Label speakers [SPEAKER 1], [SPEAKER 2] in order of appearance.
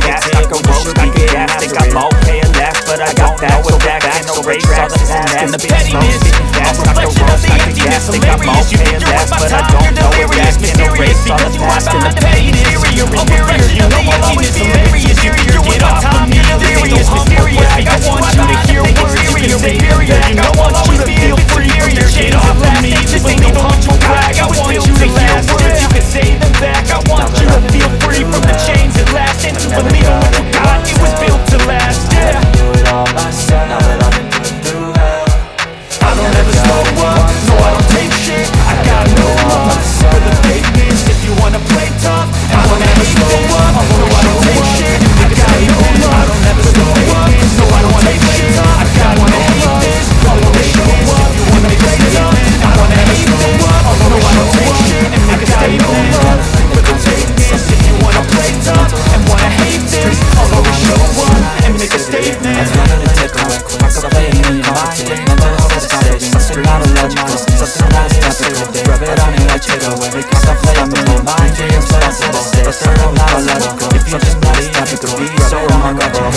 [SPEAKER 1] gas, I can roast, I can gas. Think I'm okay and left, but I got that. So back in the race, all the past and the pettiness. A reflection of the emptiness, hilarious. You think you're worth my time, you're delirious, mysterious, because you are behind the pettiness. A reflection of the emptiness, hilarious. You think you're worth my time, you're delirious, mysterious, because you are behind the pettiness. You can say superior, you know I'll always feel free from the chains that last. This ain't no humble brag, I want you to hear words, you can say them back. I want you to feel free from the chains that last, and to believe in what you got, it was built to last, yeah.
[SPEAKER 2] I do it all myself, now that I've been through hell.
[SPEAKER 1] I don't ever slow up, no I don't take shit. I got no love for the fakeness. If you wanna play tough, I don't ever slow up, no I don't take shit. I got no love, I don't ever slow up, no I don't take shit. I got no love, no I don't show up. If you wanna play tough, I don't ever slow up, no I don't take shit. I got no love for the fakeness. If you wanna play tough and wanna hate this, I'll always show up and make a statement.
[SPEAKER 2] It's running to take away quick, I could play it in your mind. Mental health is started, something not illogical, something not skeptical. Rub it on me like Chick-fil-A, make yourself play up the whole mind. Dreams sensible, but they're not illogical. If you're just not skeptical, be so unlogical.